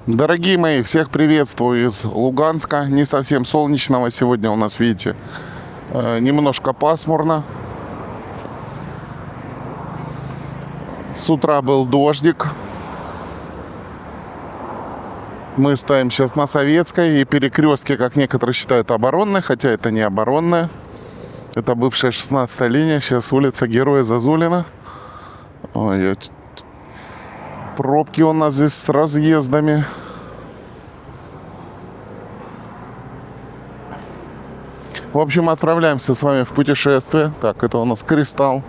Дорогие мои, всех приветствую из Луганска. Не совсем солнечного сегодня у нас, видите, немножко пасмурно. С утра был дождик. Мы стоим сейчас на Советской и перекрестке, как некоторые считают, оборонной, хотя это не оборонная. Это бывшая 16-я линия, сейчас улица Героя Зазулина. Ой, пробки у нас здесь с разъездами. В общем, отправляемся с вами в путешествие. Так, это у нас Кристалл.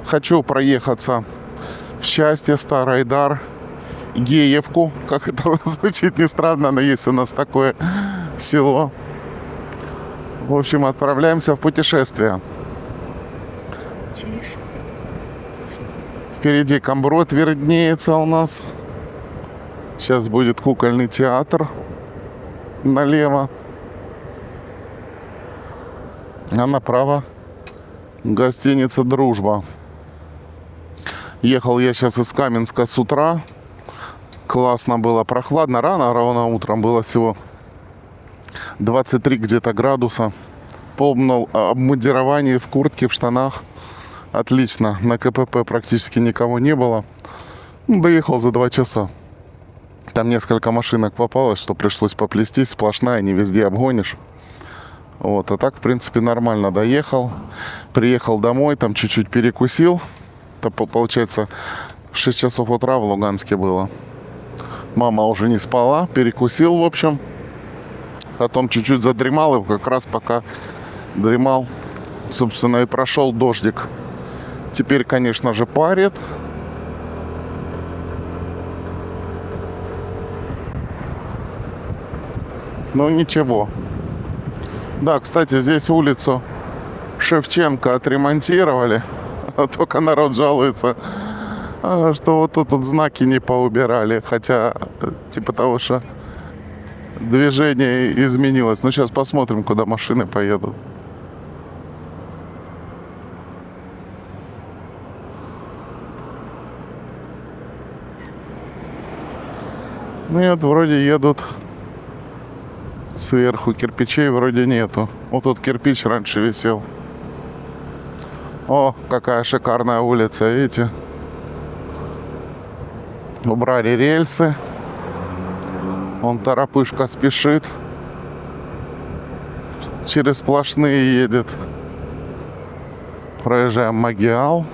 Хочу проехаться в Счастье, Старый Дар, Геевку. Как это звучит не странно, но есть у нас такое село. В общем, отправляемся в путешествие. Впереди Камброд виднеется у нас. Сейчас будет кукольный театр налево. А направо гостиница «Дружба». Ехал я сейчас из Каменска с утра. Классно было, прохладно. Рано утром было всего 23 где-то градуса. В полном обмундировании, в куртке, в штанах. Отлично. На КПП практически никого не было. Доехал за 2 часа. Там несколько машинок попалось, что пришлось поплестись. Сплошная, не везде обгонишь. Вот, а так, в принципе, нормально доехал. Приехал домой, там чуть-чуть перекусил. Это, получается, 6 часов утра в Луганске было. Мама уже не спала, перекусил, в общем. Потом чуть-чуть задремал, и как раз пока дремал, собственно, и прошел дождик. Теперь, конечно же, парит. Ну, ничего. Да, кстати, здесь улицу Шевченко отремонтировали. Только народ жалуется, что вот тут знаки не поубирали. Хотя, типа того, что движение изменилось. Ну, сейчас посмотрим, куда машины поедут. Ну, и вот вроде едут. Сверху кирпичей вроде нету. Вот тут кирпич раньше висел. О, какая шикарная улица, видите? Убрали рельсы. Вон торопышка спешит. Через сплошные едет. Проезжаем Магиал.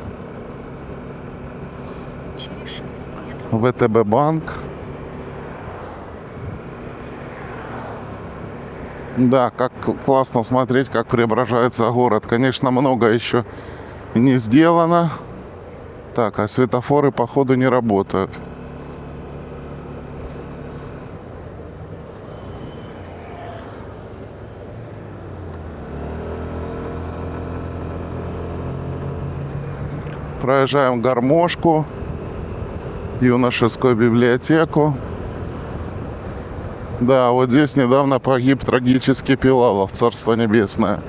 ВТБ банк. Да, как классно смотреть, как преображается город. Конечно, много еще не сделано. Так, а светофоры, походу, не работают. Проезжаем Гармошку, юношескую библиотеку. Да, вот здесь недавно погиб трагически Пилалов, царство небесное.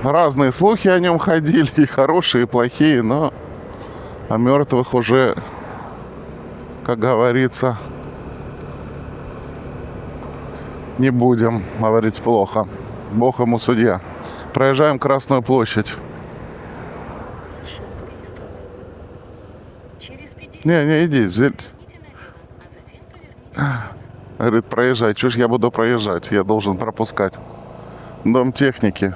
Разные слухи о нем ходили, и хорошие, и плохие, но о мертвых уже, как говорится, не будем говорить плохо. Бог ему судья. Проезжаем Красную площадь. Не, иди, говорит, проезжай. Чё ж я буду проезжать? Я должен пропускать. Дом техники.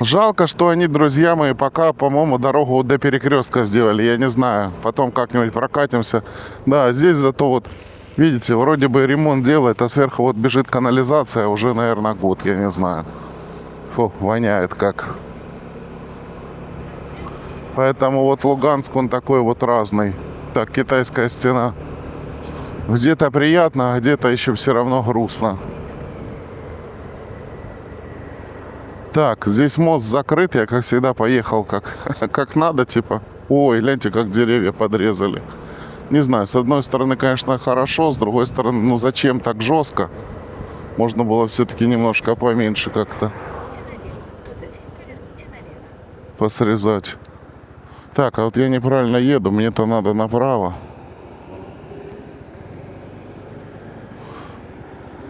Жалко, что они, друзья мои, пока, по-моему, дорогу до перекрестка сделали. Я не знаю. Потом как-нибудь прокатимся. Да, здесь зато вот, видите, вроде бы ремонт делает, а сверху вот бежит канализация уже, наверное, год. Я не знаю. Фу, воняет как. Поэтому вот Луганск, он такой вот разный. Так, китайская стена. Где-то приятно, а где-то еще все равно грустно. Так, здесь мост закрыт. Я, как всегда, поехал как надо, типа. Ой, гляньте, как деревья подрезали. Не знаю, с одной стороны, конечно, хорошо, с другой стороны, ну зачем так жестко? Можно было все-таки немножко поменьше как-то посрезать. Так, а вот я неправильно еду, мне-то надо направо.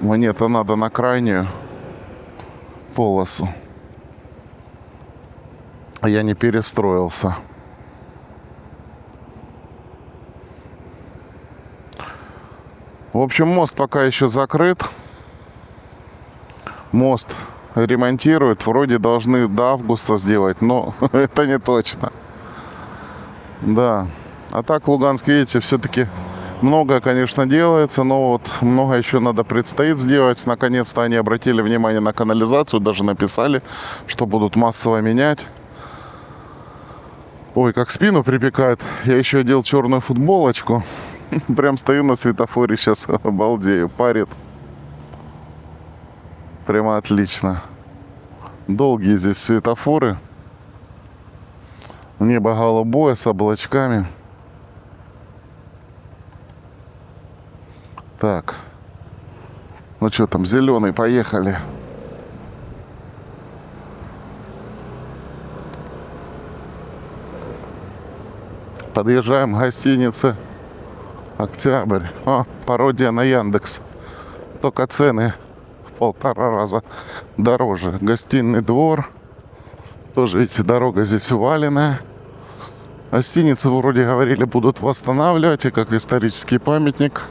Мне-то надо на крайнюю полосу. А я не перестроился. В общем, мост пока еще закрыт. Мост ремонтируют. Вроде должны до августа сделать, но это не точно. Да. А так в Луганске, видите, все-таки многое, конечно, делается, но вот много еще надо предстоит сделать. Наконец-то они обратили внимание на канализацию, даже написали, что будут массово менять. Ой, как спину припекает. Я еще одел черную футболочку. Прям стою на светофоре сейчас, обалдею, парит. Прямо отлично. Долгие здесь светофоры. Небо голубое с облачками. Так. Ну что там, зеленый, поехали. Подъезжаем к гостинице «Октябрь». О, пародия на Яндекс. Только цены в 1,5 раза дороже. Гостиный двор. Тоже, видите, дорога здесь уваленная. Гостиницы, вроде говорили, будут восстанавливать, и как исторический памятник.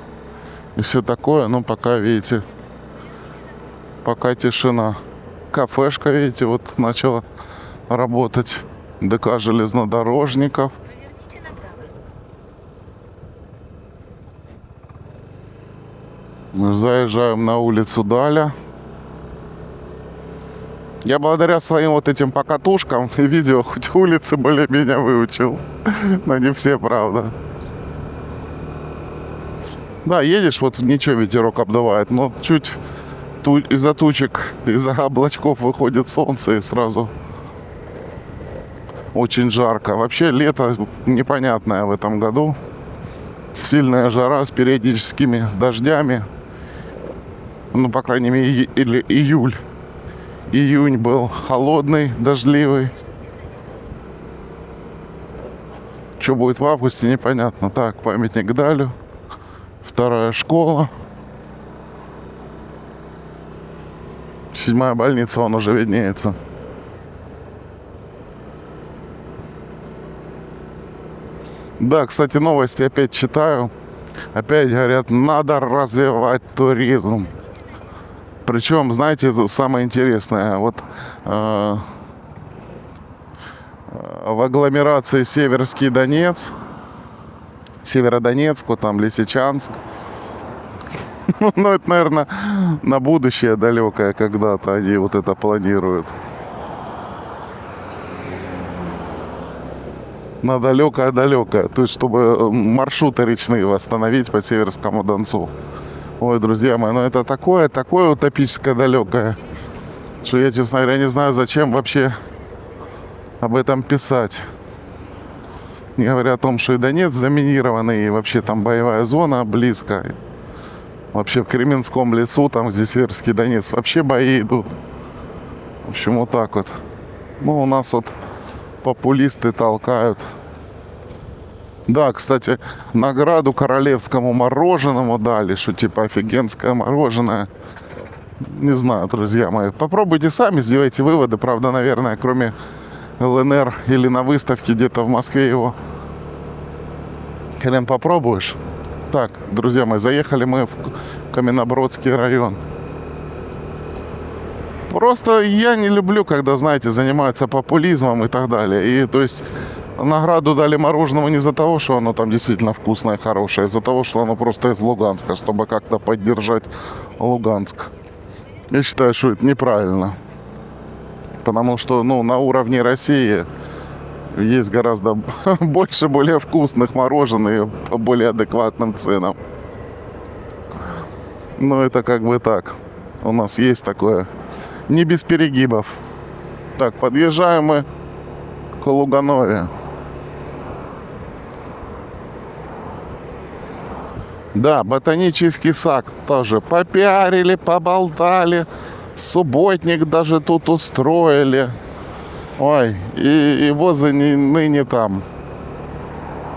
И все такое. Но пока, видите, пока тишина. Кафешка, видите, вот начала работать. ДК железнодорожников. Мы заезжаем на улицу Даля. Я благодаря своим вот этим покатушкам и видео хоть улицы более-менее выучил. Но не все, правда. Да, едешь, вот ничего, ветерок обдувает, но чуть из-за тучек, из-за облачков выходит солнце и сразу очень жарко. Вообще лето непонятное в этом году. Сильная жара с периодическими дождями. Ну, по крайней мере, или июль. Июнь был холодный, дождливый. Что будет в августе, непонятно. Так, памятник Далю. 2-я школа. 7-я больница, он уже виднеется. Да, кстати, новости опять читаю. Опять говорят, надо развивать туризм. Причем, знаете, самое интересное, вот в агломерации Северский Донец, Северодонецк, вот там Лисичанск. Ну, это, наверное, на будущее далекое когда-то они вот это планируют. На далекое-далекое. То есть, чтобы маршруты речные восстановить по Северскому Донцу. Ой, друзья мои, ну это такое утопическое далекое, что я, честно говоря, не знаю, зачем вообще об этом писать. Не говоря о том, что и Донец заминированный, и вообще там боевая зона близко. Вообще в Кременском лесу, там где Северский Донец, вообще бои идут. В общем, вот так вот. Ну, у нас вот популисты толкают. Да, кстати, награду королевскому мороженому дали, что типа офигенское мороженое. Не знаю, друзья мои. Попробуйте сами, сделайте выводы. Правда, наверное, кроме ЛНР или на выставке где-то в Москве его хрен попробуешь. Так, друзья мои, заехали мы в Каменнобродский район. Просто я не люблю, когда, знаете, занимаются популизмом и так далее. И то есть награду дали мороженому не из-за того, что оно там действительно вкусное, хорошее, а из-за того, что оно просто из Луганска, чтобы как-то поддержать Луганск. Я считаю, что это неправильно. Потому что, ну, на уровне России есть гораздо больше более вкусных мороженых по более адекватным ценам. Но это как бы так. У нас есть такое. Не без перегибов. Так, подъезжаем мы к Луганове. Да, ботанический сад тоже попиарили, поболтали. Субботник даже тут устроили. Ой, и возы ныне там.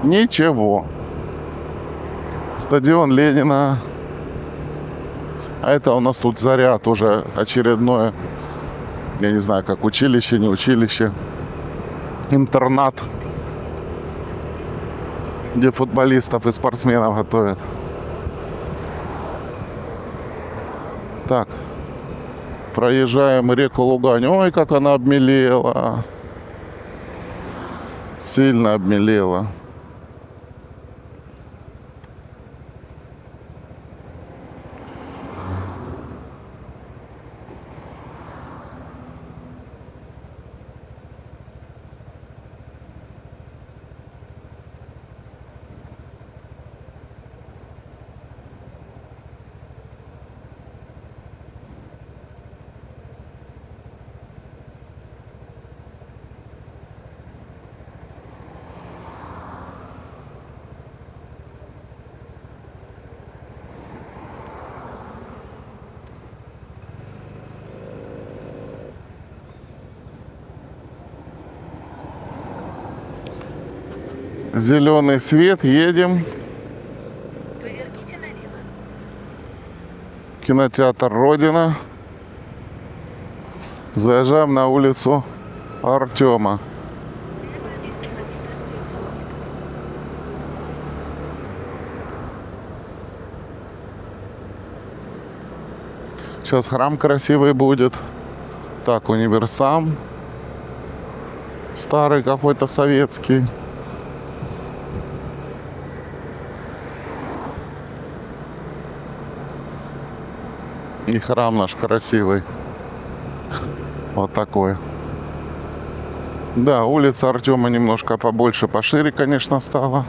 Ничего. Стадион Ленина. А это у нас тут Заря, тоже очередное, я не знаю, как училище, не училище, интернат, где футболистов и спортсменов готовят. Так, проезжаем реку Лугань. Ой, как она обмелела. Сильно обмелела. Зеленый свет, едем. Поверните налево. Кинотеатр Родина. Заезжаем на улицу Артема. Влево 1 километр, 500 метров. Сейчас храм красивый будет. Так, универсам. Старый какой-то советский. И храм наш красивый. Вот такой. Да, улица Артема немножко побольше, пошире, конечно, стала.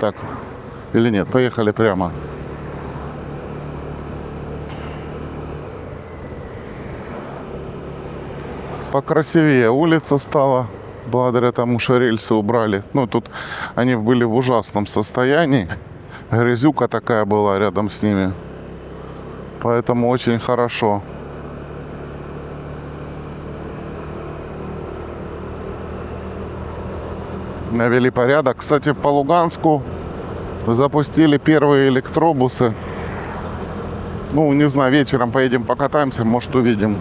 Так, или нет, поехали прямо. Покрасивее улица стала, благодаря тому, что рельсы убрали. Ну, тут они были в ужасном состоянии. Грязюка такая была рядом с ними. Поэтому очень хорошо. Навели порядок. Кстати, по Луганску запустили первые электробусы. Ну, не знаю, вечером поедем покатаемся, может, увидим.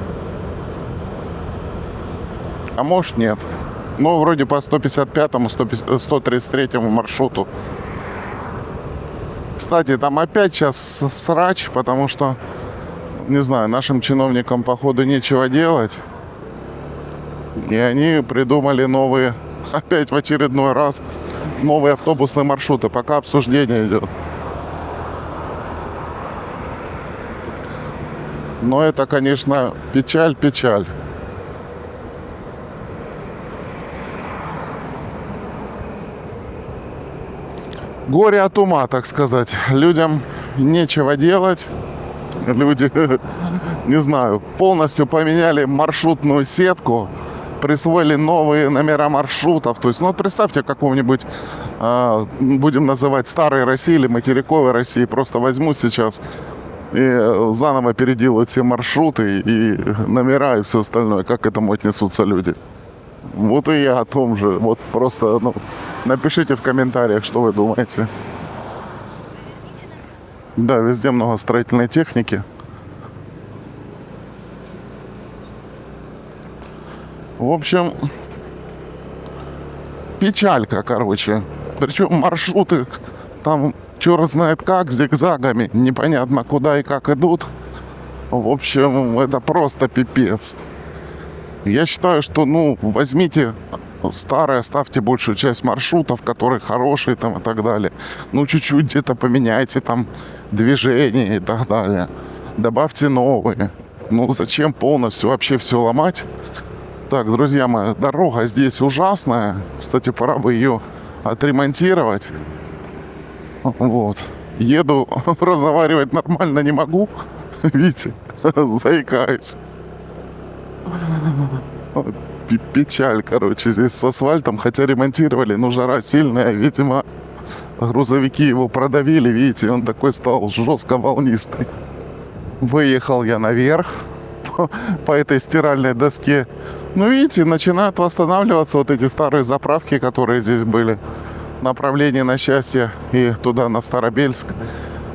А может, нет. Ну, вроде по 155-му, 133-му маршруту. Кстати, там опять сейчас срач, потому что, не знаю, нашим чиновникам, походу, нечего делать. И они придумали новые, опять в очередной раз, новые автобусные маршруты. Пока обсуждение идет. Но это, конечно, печаль. Горе от ума, так сказать. Людям нечего делать. Люди, не знаю, полностью поменяли маршрутную сетку, присвоили новые номера маршрутов. То есть, ну вот представьте, какого-нибудь, будем называть старой России или материковой России, просто возьмут сейчас и заново переделают все маршруты и номера и все остальное. Как к этому отнесутся люди? Вот и я о том же. Вот просто, напишите в комментариях, что вы думаете. Поверните направо. Да, везде много строительной техники. В общем, печалька, короче. Причем маршруты там черт знает как, зигзагами. Непонятно куда и как идут. В общем, это просто пипец. Я считаю, что, возьмите старые, оставьте большую часть маршрутов, которые хорошие там и так далее. Чуть-чуть где-то поменяйте там движение и так далее. Добавьте новые. Зачем полностью вообще все ломать? Так, друзья мои, дорога здесь ужасная. Кстати, пора бы ее отремонтировать. Вот. Еду, разговаривать нормально не могу. Видите, заикаюсь. Печаль, короче, здесь с асфальтом, хотя ремонтировали, но жара сильная, видимо, грузовики его продавили, видите, он такой стал жестко волнистый. Выехал я наверх по этой стиральной доске. Видите, начинают восстанавливаться вот эти старые заправки, которые здесь были. Направление на Счастье и туда, на Старобельск.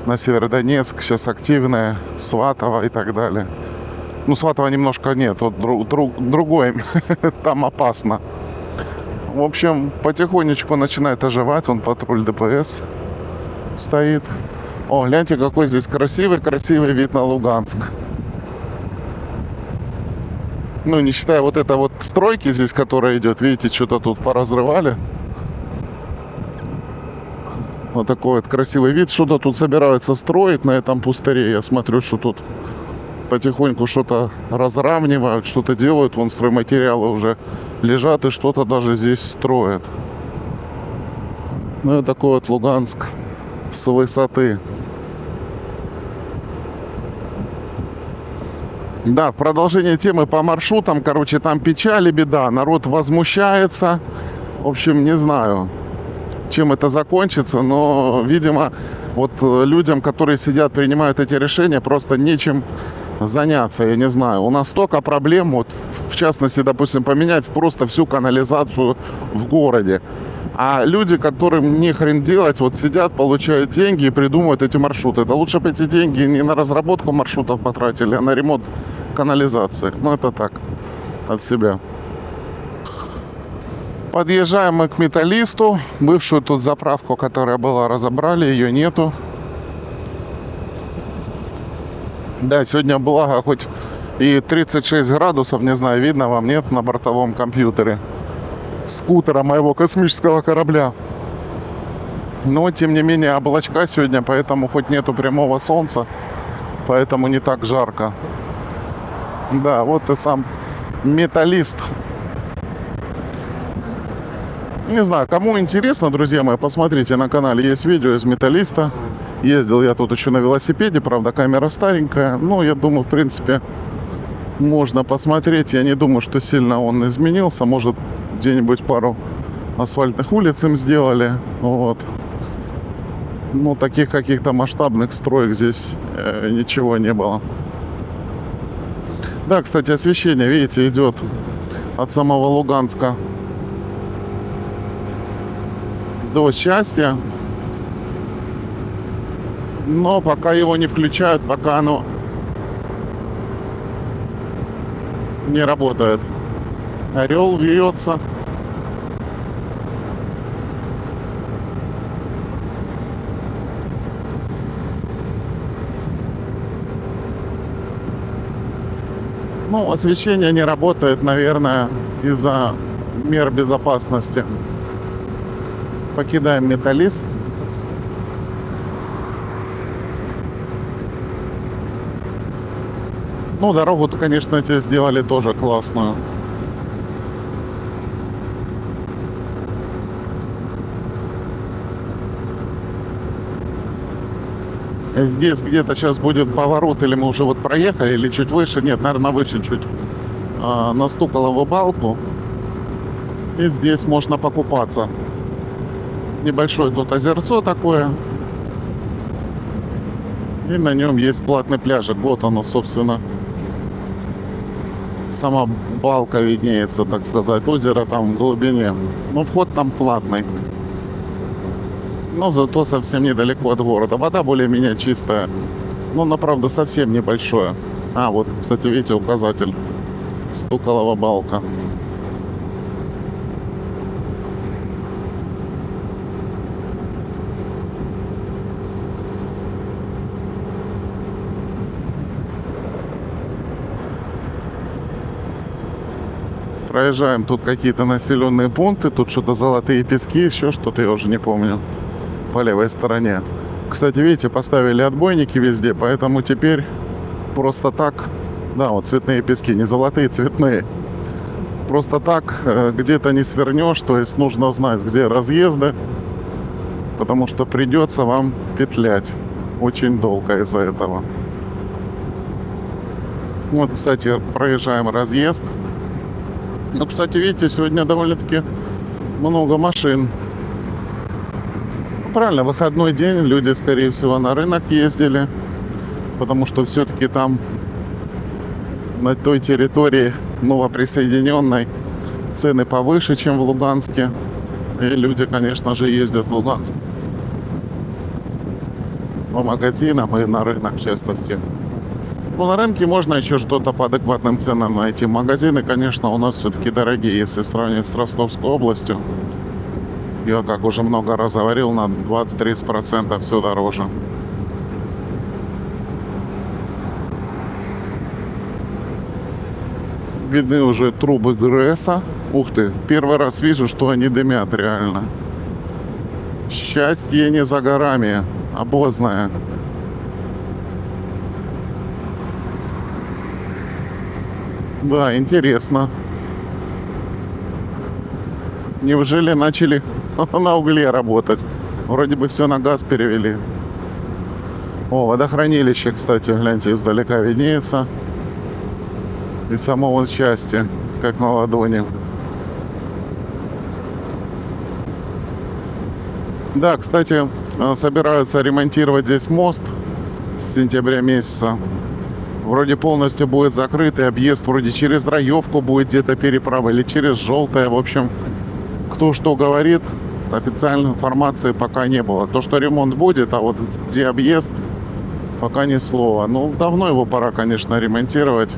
на Северодонецк, сейчас активная, Сватово и так далее. Ну, Сватово немножко нет, вот другой, там опасно. В общем, потихонечку начинает оживать, вон патруль ДПС стоит. О, гляньте, какой здесь красивый вид на Луганск. Ну, не считая вот этой вот стройки здесь, которая идет. Видите, что-то тут поразрывали. Вот такой вот красивый вид. Что-то тут собираются строить на этом пустыре. Я смотрю, что тут потихоньку что-то разравнивают, что-то делают. Вон стройматериалы уже лежат и что-то даже здесь строят. Ну и такой вот Луганск с высоты. Да, в продолжение темы по маршрутам, короче, там печаль и беда. Народ возмущается. В общем, не знаю, чем это закончится, но, видимо, вот людям, которые сидят, принимают эти решения, просто нечем заняться, я не знаю. У нас столько проблем, вот, в частности, допустим, поменять просто всю канализацию в городе. А люди, которым не хрен делать, вот сидят, получают деньги и придумывают эти маршруты. Да лучше бы эти деньги не на разработку маршрутов потратили, а на ремонт канализации. Ну, это так, от себя. Подъезжаем мы к Металлисту. Бывшую тут заправку, которая была, разобрали, ее нету. Да, сегодня благо хоть и 36 градусов, не знаю, видно вам, нет, на бортовом компьютере скутера моего космического корабля. Но, тем не менее, облачка сегодня, поэтому хоть нету прямого солнца, поэтому не так жарко. Да, вот и сам Металлист. Не знаю, кому интересно, друзья мои, посмотрите, на канале есть видео из Металлиста. Ездил я тут еще на велосипеде, правда, камера старенькая. Но я думаю, в принципе, можно посмотреть. Я не думаю, что сильно он изменился. Может, где-нибудь пару асфальтных улиц им сделали. Вот. Ну, таких каких-то масштабных строек здесь ничего не было. Да, кстати, освещение, видите, идет от самого Луганска до Счастья. Но пока его не включают, пока оно не работает. Орел вьется. Ну, освещение не работает, наверное, из-за мер безопасности. Покидаем Металлист. Ну, дорогу-то, конечно, здесь сделали тоже классную. Здесь где-то сейчас будет поворот, или мы уже вот проехали, или чуть выше. Нет, наверное, выше чуть. На Стуколову балку. И здесь можно покупаться. Небольшое тут озерцо такое. И на нем есть платный пляжик. Вот оно, собственно. Сама балка виднеется, так сказать. Озеро там в глубине. Но вход там платный. Но зато совсем недалеко от города. Вода более-менее чистая. Но, она, правда, совсем небольшое. А, вот, кстати, видите, указатель. Стуколова балка. Проезжаем тут какие-то населенные пункты. Тут что-то Золотые Пески, еще что-то, я уже не помню. По левой стороне. Кстати, видите, поставили отбойники везде, поэтому теперь просто так... Да, вот Цветные Пески, не золотые, цветные. Просто так где-то не свернешь, то есть нужно знать, где разъезды, потому что придется вам петлять очень долго из-за этого. Вот, кстати, проезжаем разъезд. Ну, кстати, видите, сегодня довольно-таки много машин. Правильно, выходной день, люди, скорее всего, на рынок ездили, потому что все-таки там, на той территории новоприсоединенной, цены повыше, чем в Луганске, и люди, конечно же, ездят в Луганск. по магазинам и на рынок, в частности. Ну, на рынке можно еще что-то по адекватным ценам найти. Магазины, конечно, у нас все-таки дорогие, если сравнивать с Ростовской областью. Я, как уже много раз говорил, на 20-30% все дороже. Видны уже трубы ГРЭСа. Ух ты, первый раз вижу, что они дымят реально. Счастье не за горами, обозное. Да, интересно. Неужели начали на угле работать? Вроде бы все на газ перевели. О, водохранилище, кстати, гляньте, издалека виднеется. И само вот счастье, как на ладони. Да, кстати, собираются ремонтировать здесь мост с сентября месяца. Вроде полностью будет закрытый объезд, вроде через Раевку будет где-то переправа или через Желтое. В общем, кто что говорит, официальной информации пока не было. То, что ремонт будет, а вот где объезд, пока ни слова. Ну, давно его пора, конечно, ремонтировать.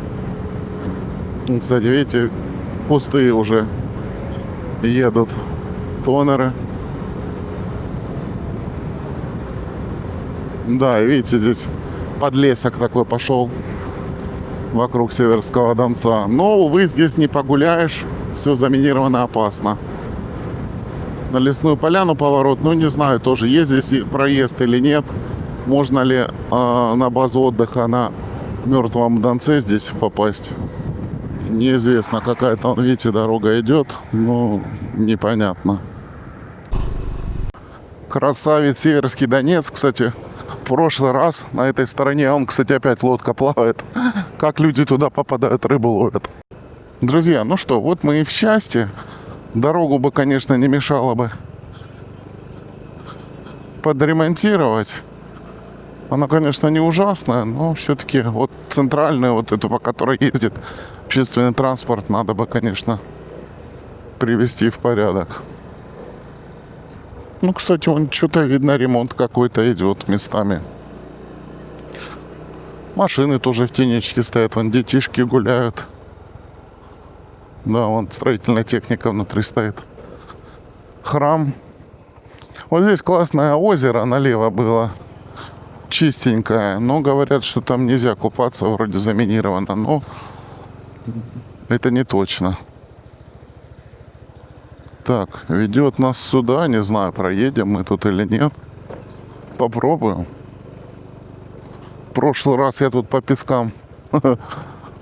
Кстати, видите, пустые уже едут тоннеры. Да, и видите, здесь подлесок такой пошел вокруг Северского Донца. Но, увы, здесь не погуляешь, все заминировано, опасно. На Лесную Поляну поворот, ну, не знаю, тоже есть здесь проезд или нет. Можно ли на базу отдыха на Мертвом Донце здесь попасть? Неизвестно, какая-то, видите, дорога идет, но непонятно. Красавец Северский Донец, кстати. В прошлый раз на этой стороне, он, кстати, опять лодка плавает. Как люди туда попадают, рыбу ловят. Друзья, ну что, вот мы и в счастье. Дорогу бы, конечно, не мешало бы подремонтировать. Она, конечно, не ужасная, но все-таки вот центральную, вот эту, по которой ездит общественный транспорт, надо бы, конечно, привести в порядок. Ну, кстати, вон что-то видно, ремонт какой-то идет местами. Машины тоже в тенечке стоят, вон детишки гуляют. Да, вон строительная техника внутри стоит. Храм. Вот здесь классное озеро налево было. Чистенькое. Но говорят, что там нельзя купаться, вроде заминировано. Но это не точно. Так, ведет нас сюда. Не знаю, проедем мы тут или нет. Попробуем. В прошлый раз я тут по пескам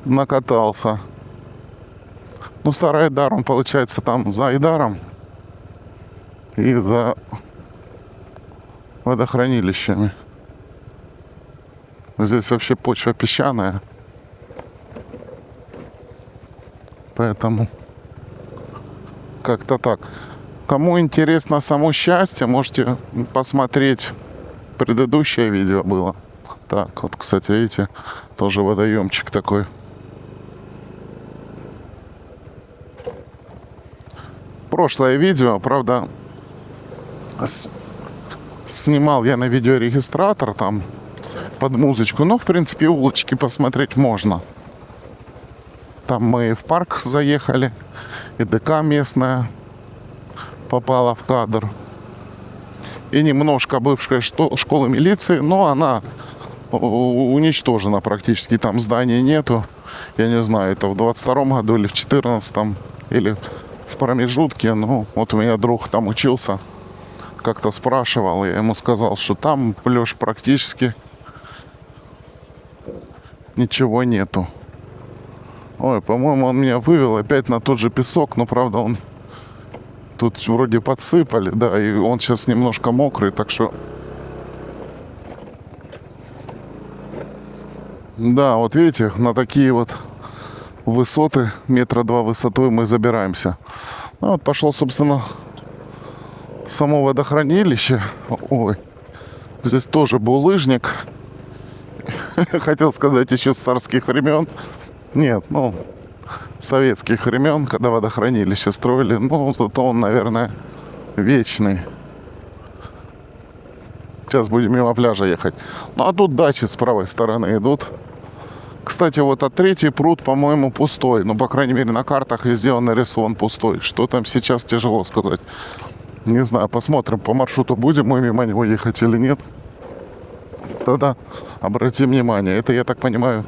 накатался. Ну, Старый Айдар, он получается там за Айдаром и за водохранилищами. Здесь вообще почва песчаная. Поэтому как-то так. Кому интересно само счастье, можете посмотреть. Предыдущее видео было. Так, вот, кстати, видите, тоже водоемчик такой. Прошлое видео, правда, снимал я на видеорегистратор там под музычку, но в принципе улочки посмотреть можно. Там мы в парк заехали, и ДК местная попала в кадр. И немножко бывшая школы милиции, но она уничтожена практически, там зданий нету. Я не знаю, это в 22-м году или в 14-м, или в промежутке. Ну, вот у меня друг там учился, как-то спрашивал, я ему сказал, что там, Лёш, практически ничего нету. Ой, по-моему, он меня вывел опять на тот же песок, но, правда, он тут вроде подсыпали, да, и он сейчас немножко мокрый, так что... Да, вот видите, на такие вот высоты, 2 метра высотой мы забираемся. Ну, вот пошло, собственно, само водохранилище. Ой, здесь тоже булыжник. Хотел сказать, еще с царских времен. Нет, ну, советских времен, когда водохранилище строили. Ну, зато он, наверное, вечный. Сейчас будем мимо пляжа ехать. Ну а тут дачи с правой стороны идут. Кстати, вот третий пруд, по-моему, пустой. Ну, по крайней мере, на картах везде он нарисован пустой. Что там сейчас, тяжело сказать. Не знаю, посмотрим по маршруту, будем мы мимо него ехать или нет. Тогда обратим внимание. Это, я так понимаю,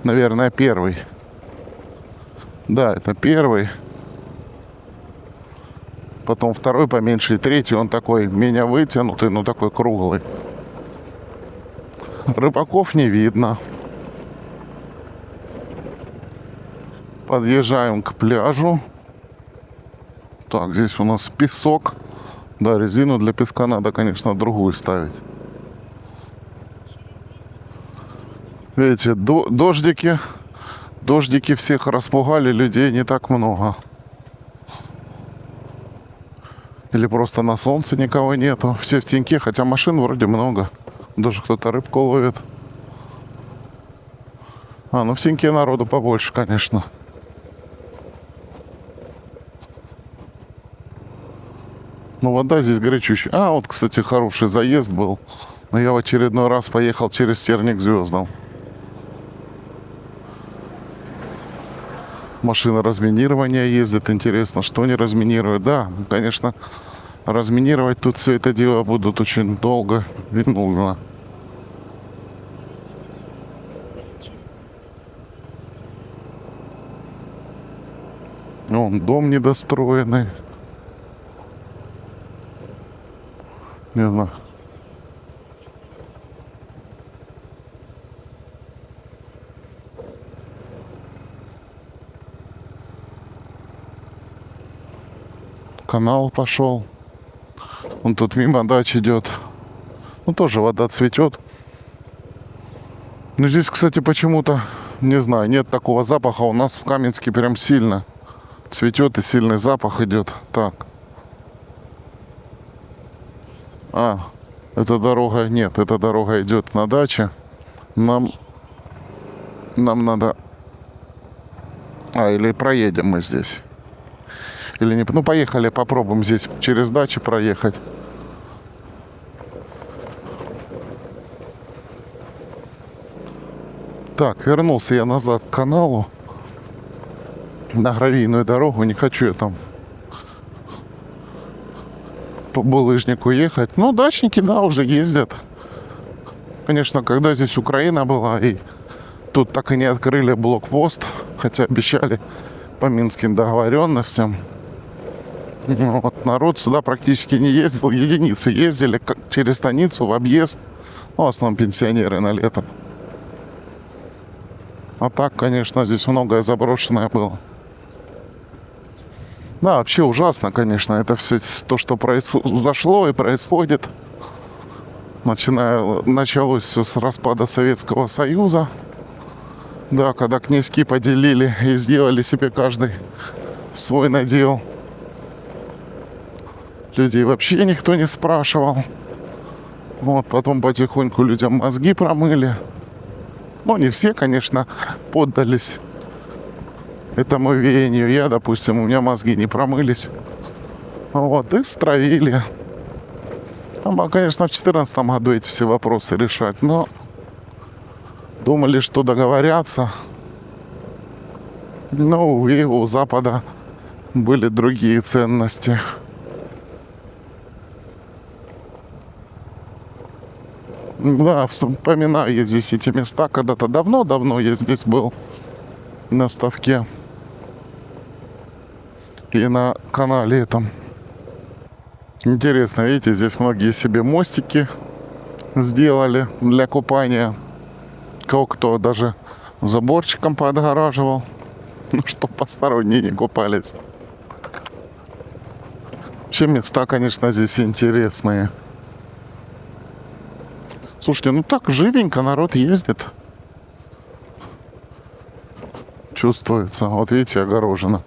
наверное, первый. Да, это первый. Потом второй поменьше и третий. Он такой менее вытянутый, но такой круглый. Рыбаков не видно. Подъезжаем к пляжу. Так, здесь у нас песок. Да, резину для песка надо, конечно, другую ставить. Видите, дождики. Дождики всех распугали, людей не так много. Или просто на солнце никого нету. Все в теньке, хотя машин вроде много. Даже кто-то рыбку ловит. Ну в теньке народу побольше, конечно. Ну вода здесь горячущая. Вот, кстати, хороший заезд был. Но я в очередной раз поехал через Терник к Звездам. Машина разминирования ездит. Интересно, что они разминируют. Да, конечно, разминировать тут все это дело будут очень долго и нудно. Вон дом недостроенный. Не знаю. Канал пошел. Он тут мимо дач идет. Ну, тоже вода цветет. Но здесь, кстати, почему-то, не знаю, нет такого запаха. У нас в Каменске прям сильно цветет и сильный запах идет. Так. Эта дорога... Нет, эта дорога идет на даче. Нам надо... или проедем мы здесь. Или не... Ну, поехали, попробуем здесь через дачу проехать. Так, вернулся я назад к каналу. На гравийную дорогу. Не хочу я там по булыжнику ехать. Ну, дачники, да, уже ездят. Конечно, когда здесь Украина была, и тут так и не открыли блокпост, хотя обещали по минским договоренностям. Вот, народ сюда практически не ездил, единицы ездили как через станицу в объезд. Ну, в основном пенсионеры на лето. А так, конечно, здесь многое заброшенное было. Да, вообще ужасно, конечно, это все то, что произошло и происходит. Началось все с распада Советского Союза. Да, когда князьки поделили и сделали себе каждый свой надел. Людей вообще никто не спрашивал. Вот, потом потихоньку людям мозги промыли. Ну, не все, конечно, поддались этому веянию. Я, допустим, у меня мозги не промылись. Вот, и стравили. Конечно, в 2014 году эти все вопросы решать, но думали, что договорятся. Но, увы, у Запада были другие ценности. Да, вспоминаю я здесь эти места. Когда-то давно я здесь был на ставке и на канале этом. Интересно, видите, здесь многие себе мостики сделали для купания. Кто даже заборчиком поотгораживал, ну, чтобы посторонние не купались. Вообще места, конечно, здесь интересные. Слушайте, ну так живенько народ ездит. Чувствуется. Вот видите, огорожено.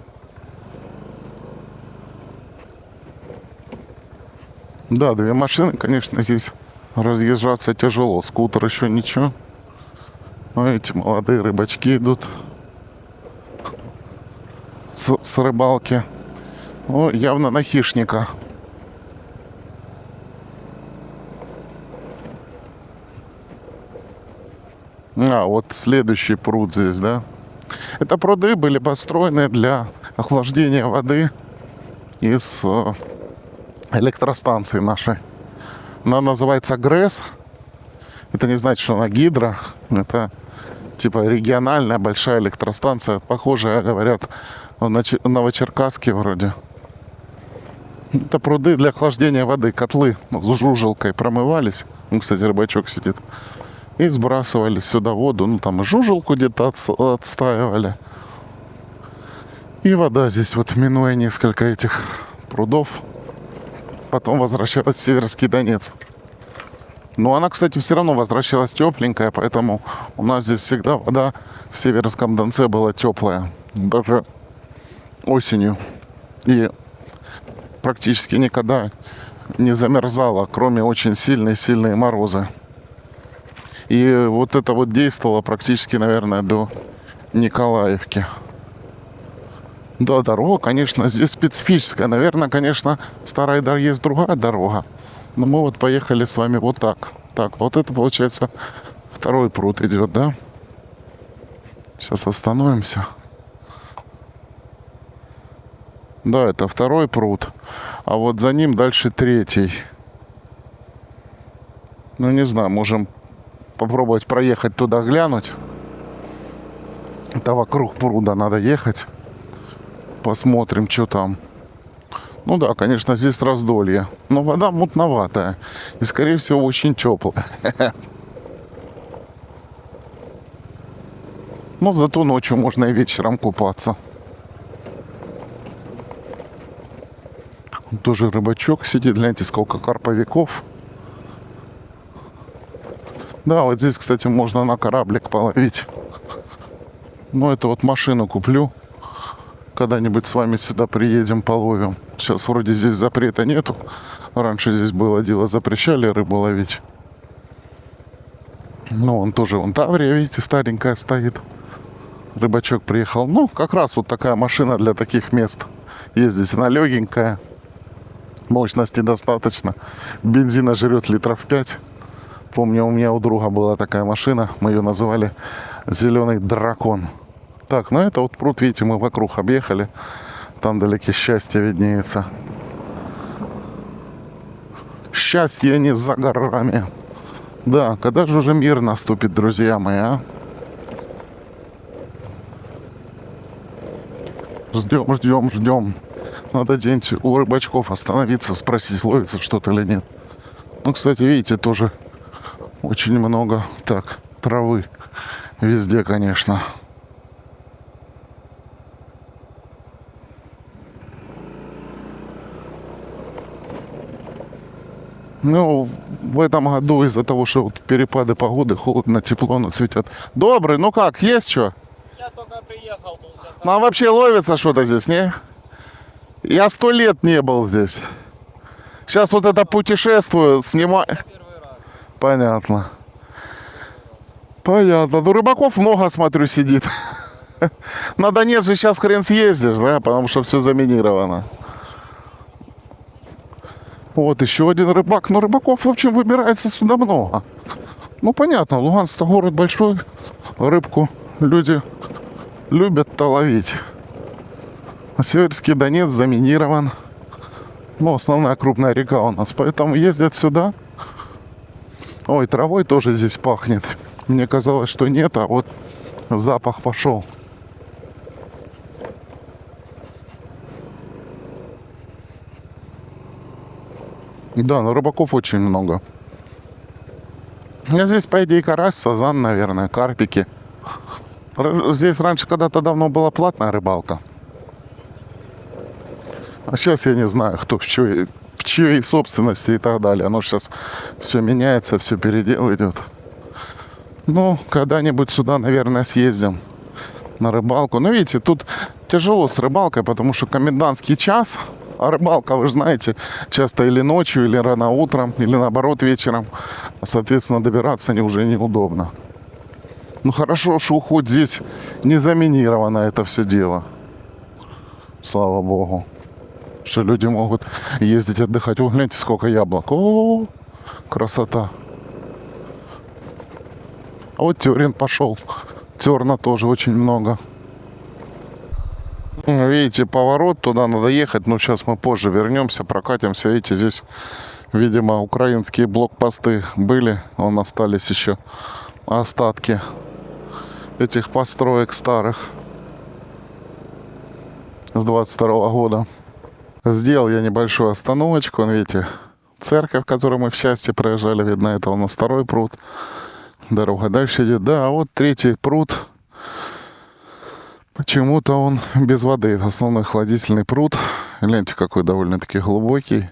Да, две машины, конечно, здесь разъезжаться тяжело. Скутер еще ничего. Но эти молодые рыбачки идут с рыбалки. Ну, явно на хищника. А, вот следующий пруд здесь, да? Это пруды были построены для охлаждения воды из электростанции нашей. Она называется ГРЭС. Это не значит, что она гидро. Это типа региональная большая электростанция. Похожая, говорят, в Новочеркасске вроде. Это пруды для охлаждения воды. Котлы с жужелкой промывались. Ну, кстати, рыбачок сидит. И сбрасывали сюда воду. Ну, там и жужелку где-то отстаивали. И вода здесь, вот минуя несколько этих прудов, потом возвращалась в Северский Донец. Но она, кстати, все равно возвращалась тепленькая, поэтому у нас здесь всегда вода в Северском Донце была теплая. Даже осенью. И практически никогда не замерзала, кроме очень сильные морозы. И вот это вот действовало практически, наверное, до Николаевки. Да, дорога, конечно, здесь специфическая. Наверное, конечно, в Старой Дарье есть другая дорога. Но мы вот поехали с вами вот так. Так, вот это, получается, второй пруд идет, да? Сейчас остановимся. Да, это второй пруд. А вот за ним дальше третий. Ну, не знаю, можем попробовать проехать туда, глянуть. Это вокруг пруда надо ехать. Посмотрим, что там. Ну да, конечно, здесь раздолье. Но вода мутноватая. И, скорее всего, очень теплая. Но зато ночью можно и вечером купаться. Тоже рыбачок сидит. Гляньте, сколько карповиков. Да, вот здесь, кстати, можно на кораблик половить. Ну, это вот машину куплю. Когда-нибудь с вами сюда приедем, половим. Сейчас вроде здесь запрета нету. Раньше здесь было дело, запрещали рыбу ловить. Ну, он тоже, вон Таврия, видите, старенькая стоит. Рыбачок приехал. Ну, как раз вот такая машина для таких мест. Ездить, она легенькая. Мощности достаточно. Бензина жрет литров 5. Помню, у меня у друга была такая машина. Мы ее называли «Зеленый дракон». Так, ну это вот пруд, видите, мы вокруг объехали. Там вдалеке счастье виднеется. Счастье не за горами. Да, когда же уже мир наступит, друзья мои, а? Ждем. Надо где-нибудь у рыбачков остановиться, спросить, ловится что-то или нет. Ну, кстати, видите, тоже очень много так травы везде, конечно. Ну, в этом году из-за того, что вот перепады погоды, холодно, тепло, но цветет. Добрый, ну как, есть что? Я только приехал был. Ну, а вообще ловится что-то здесь, не? Я 100 лет не был здесь. Сейчас вот это путешествую, снимаю. Первый раз. Понятно. Понятно. Ну, рыбаков много, смотрю, сидит. На Донец же сейчас хрен съездишь, да, потому что все заминировано. Вот еще один рыбак. Но рыбаков, в общем, выбирается сюда много. Ну, понятно, Луганск-то город большой. Рыбку люди любят-то ловить. А Северский Донец заминирован. Ну, основная крупная река у нас. Поэтому ездят сюда. Ой, травой тоже здесь пахнет. Мне казалось, что нет, а вот запах пошел. Да, но рыбаков очень много. А здесь, по идее, карась, сазан, наверное, карпики. Здесь раньше когда-то давно была платная рыбалка. А сейчас я не знаю, кто в чьей собственности и так далее. Оно сейчас все меняется, все передел идет. Ну, когда-нибудь сюда, наверное, съездим на рыбалку. Но видите, тут тяжело с рыбалкой, потому что комендантский час. А рыбалка, вы же знаете, часто или ночью, или рано утром, или наоборот вечером. Соответственно, добираться уже неудобно. Ну хорошо, что хоть здесь не заминировано это все дело. Слава богу. Что люди могут ездить отдыхать. О, гляньте, сколько яблок. О, красота. А вот Терен пошел. Терна тоже очень много. Видите, поворот, туда надо ехать. Но сейчас мы позже вернемся, прокатимся. Видите, здесь, видимо, украинские блокпосты были. Вон остались еще остатки этих построек старых с 22 года. Сделал я небольшую остановочку. Вон, видите, церковь, в которой мы в счастье проезжали. Видно, это у нас второй пруд. Дорога дальше идет. Да, а вот третий пруд. Почему-то он без воды. Это основной хладительный пруд. Гляньте, какой довольно-таки глубокий.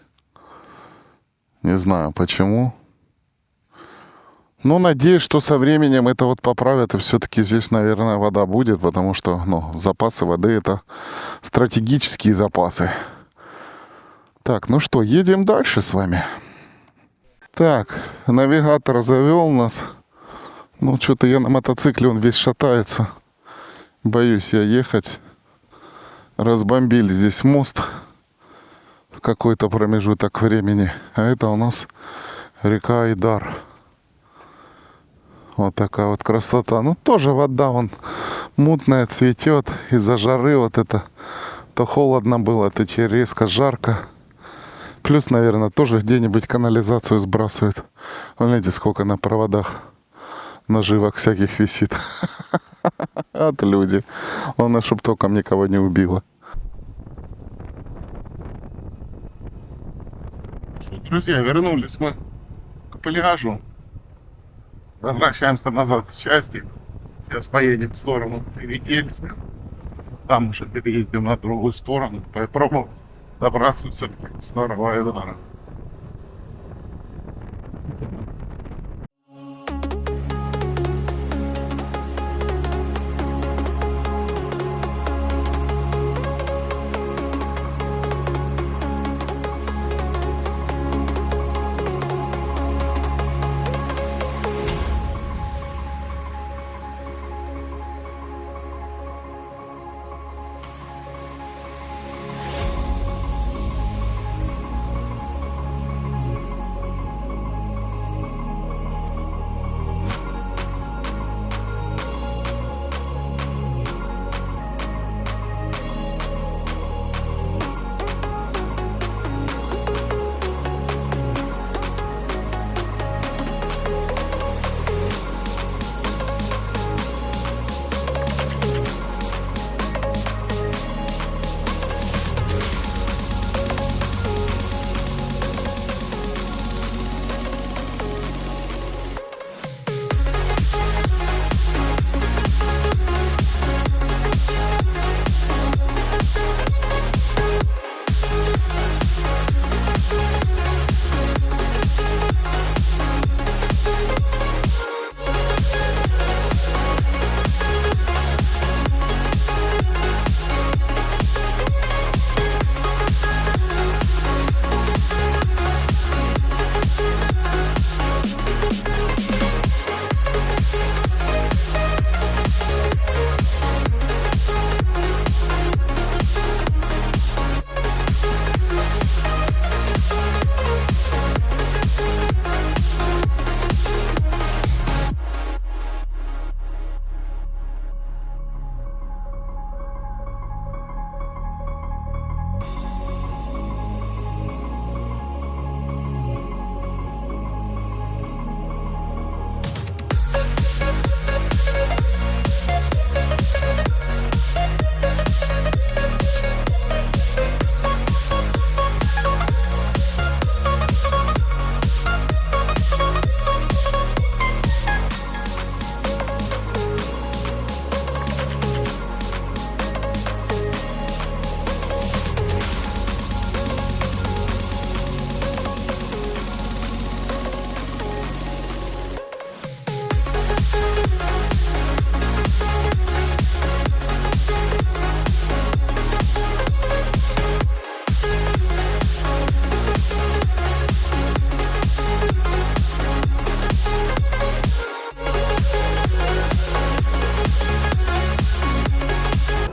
Не знаю почему. Но надеюсь, что со временем это вот поправят. И все-таки здесь, наверное, вода будет. Потому что, запасы воды — это стратегические запасы. Так, ну что, едем дальше с вами. Так, навигатор завел нас. Что-то я на мотоцикле, он весь шатается. Боюсь я ехать. Разбомбили здесь мост в какой-то промежуток времени. А это у нас река Айдар. Вот такая вот красота. Тоже вода вон мутная, цветет. Из-за жары вот это. То холодно было, то теперь резко жарко. Плюс, наверное, тоже где-нибудь канализацию сбрасывают. Видите, сколько на проводах наживок всяких висит. От люди. Главное, чтоб током никого не убило. Друзья, вернулись мы к пляжу. Возвращаемся назад в счастье. Сейчас поедем в сторону Перетельска. Там уже переедем на другую сторону. Попробуем добраться все-таки до Старого Айдара.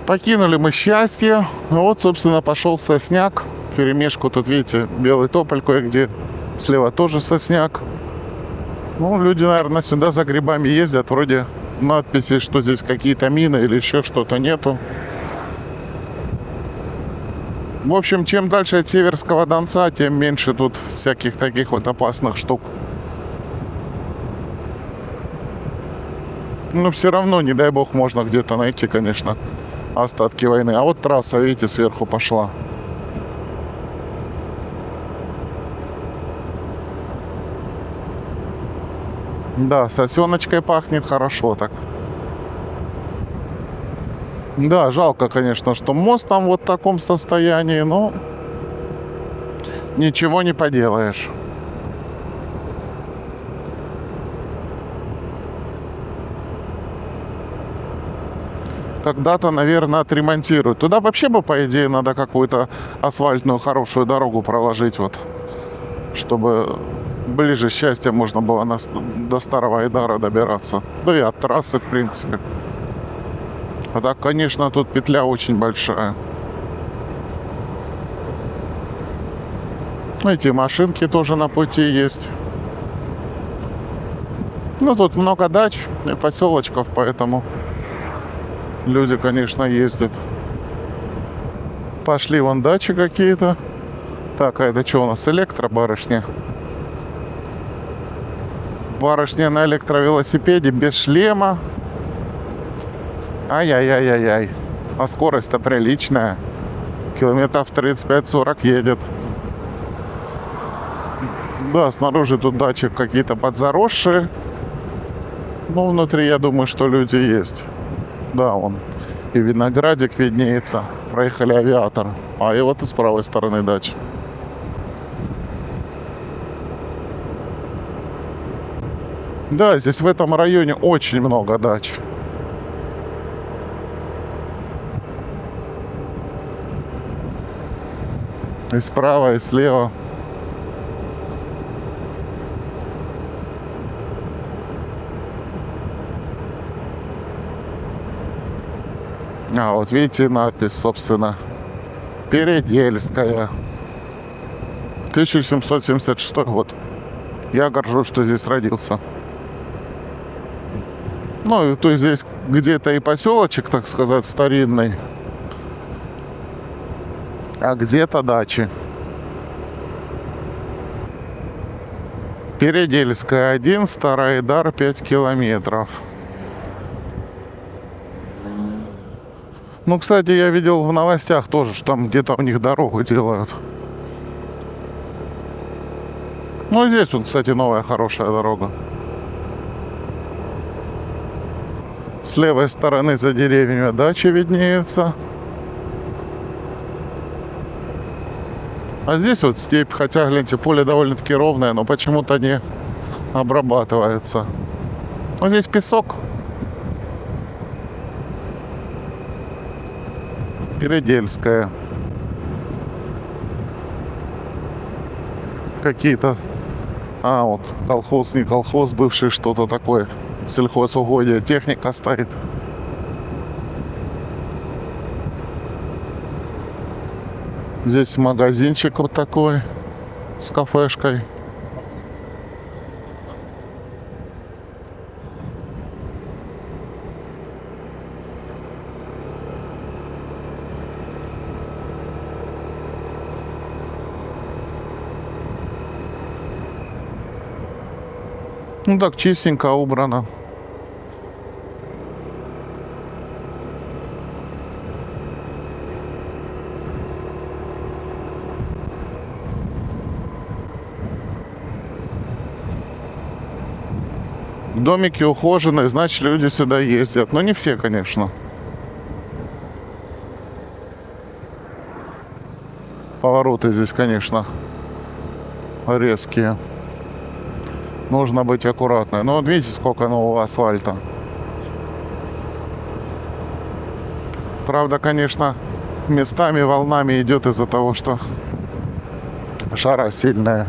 Покинули мы счастье. Вот, собственно, пошел сосняк. Перемешку тут, видите, белый тополь кое-где. Слева тоже сосняк. Ну, люди, наверное, сюда за грибами ездят. Вроде надписи, что здесь какие-то мины или еще что-то нету. В общем, чем дальше от Северского Донца, тем меньше тут всяких таких вот опасных штук. Но все равно, не дай бог, можно где-то найти, конечно, остатки войны. А вот трасса, видите, сверху пошла. Да, сосеночкой пахнет хорошо так. Да, жалко, конечно, что мост там вот в таком состоянии, но ничего не поделаешь. Когда-то, наверное, отремонтируют. Туда вообще бы, по идее, надо какую-то асфальтную хорошую дорогу проложить, вот, чтобы ближе счастья можно было до Старого Айдара добираться. Да и от трассы, в принципе. А так, конечно, тут петля очень большая. Эти машинки тоже на пути есть. Ну, тут много дач и поселочков, поэтому люди, конечно, ездят. Пошли вон дачи какие-то. Так, а это что у нас? Электробарышня. Барышня на электровелосипеде без шлема. Ай-яй-яй-яй-яй. А скорость-то приличная. Километров 35-40 едет. Да, снаружи тут дачи какие-то подзаросшие. Но внутри, я думаю, что люди есть. Да, вон и виноградик виднеется. Проехали Авиатор. А и вот и с правой стороны дача. Да, здесь в этом районе очень много дач. И справа, и слева. А, вот видите надпись, собственно. Передельская. 1776 год. Я горжусь, что здесь родился. Ну, то есть здесь где-то и поселочек, так сказать, старинный. А где-то дачи. Передельская 1, Старый Айдар 5 километров. Ну, кстати, я видел в новостях тоже, что там где-то у них дорогу делают. Ну, здесь вот, кстати, новая хорошая дорога. С левой стороны за деревьями дачи виднеются. А здесь вот степь, хотя, гляньте, поле довольно-таки ровное, но почему-то не обрабатывается. Но здесь песок. Передельская. Какие-то... А, вот колхоз, не колхоз, бывший что-то такое. Сельхозугодие. Техника стоит. Здесь магазинчик вот такой. С кафешкой. Ну так, чистенько убрано. Домики ухоженные, значит, люди сюда ездят. Но не все, конечно. Повороты здесь, конечно, резкие. Нужно быть аккуратным. Ну, вот видите, сколько нового асфальта. Правда, конечно, местами волнами идет из-за того, что жара сильная.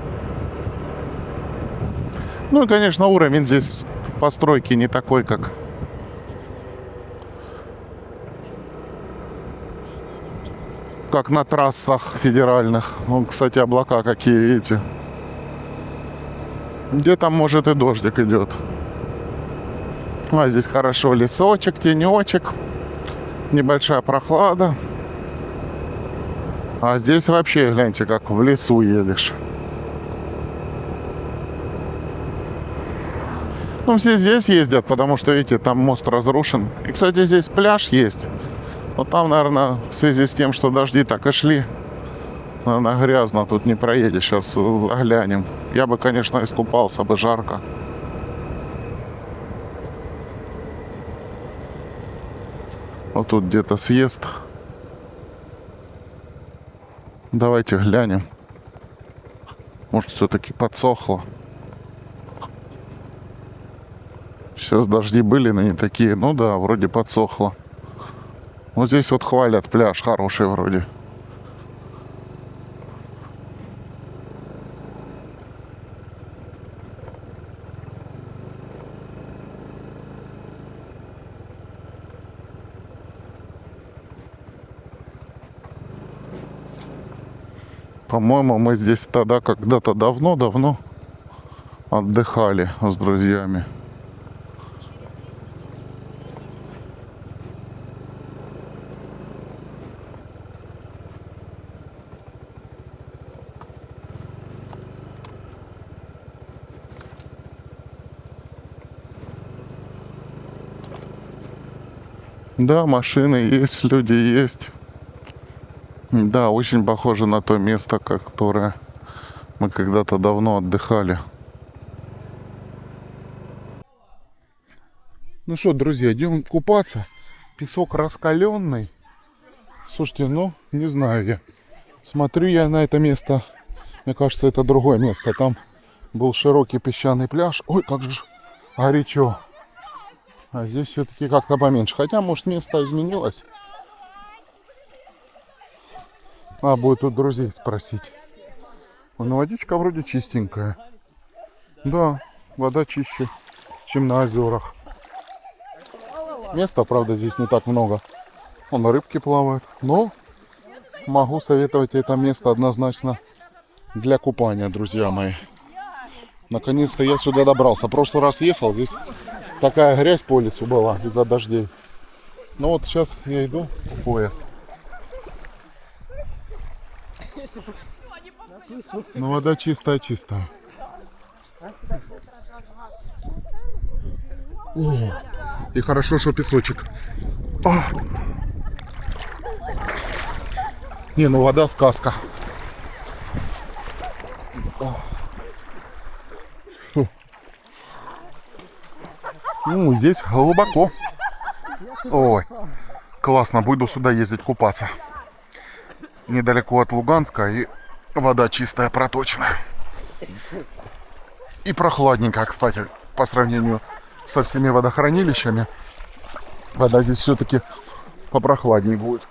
Ну и, конечно, уровень здесь постройки не такой, как на трассах федеральных. Вон, кстати, облака какие, видите. Где-то, может, и дождик идет. А здесь хорошо, лесочек, тенечек, небольшая прохлада. А здесь вообще, гляньте, как в лесу едешь. Ну, все здесь ездят, потому что, видите, там мост разрушен. И, кстати, здесь пляж есть. Но там, наверное, в связи с тем, что дожди так и шли, наверное, грязно, тут не проедешь. Сейчас заглянем. Я бы, конечно, искупался бы, жарко. Вот тут где-то съезд. Давайте глянем. Может, все-таки подсохло. Сейчас дожди были, но не такие. Ну да, вроде подсохло. Вот здесь вот хвалят пляж, хороший вроде. По-моему, мы здесь тогда когда-то давно-давно отдыхали с друзьями. Да, машины есть, люди есть. Да, очень похоже на то место, которое мы когда-то давно отдыхали. Ну что, друзья, идем купаться. Песок раскаленный. Слушайте, ну, не знаю я. Смотрю я на это место. Мне кажется, это другое место. Там был широкий песчаный пляж. Ой, как же горячо. А здесь все-таки как-то поменьше. Хотя, может, место изменилось. А, будет у друзей спросить. Ну, водичка вроде чистенькая. Да, вода чище, чем на озерах. Места, правда, здесь не так много. Вон рыбки плавают. Но могу советовать это место однозначно для купания, друзья мои. Наконец-то я сюда добрался. В прошлый раз ехал, здесь такая грязь по лесу была из-за дождей. Ну вот сейчас я иду по пояс. Ну вода чистая-чистая. О, и хорошо, что песочек. О! Не, ну вода сказка. Ну, здесь глубоко. Ой, классно, буду сюда ездить купаться. Недалеко от Луганска, и вода чистая, проточная. И прохладненькая, кстати, по сравнению со всеми водохранилищами. Вода здесь все-таки попрохладнее будет.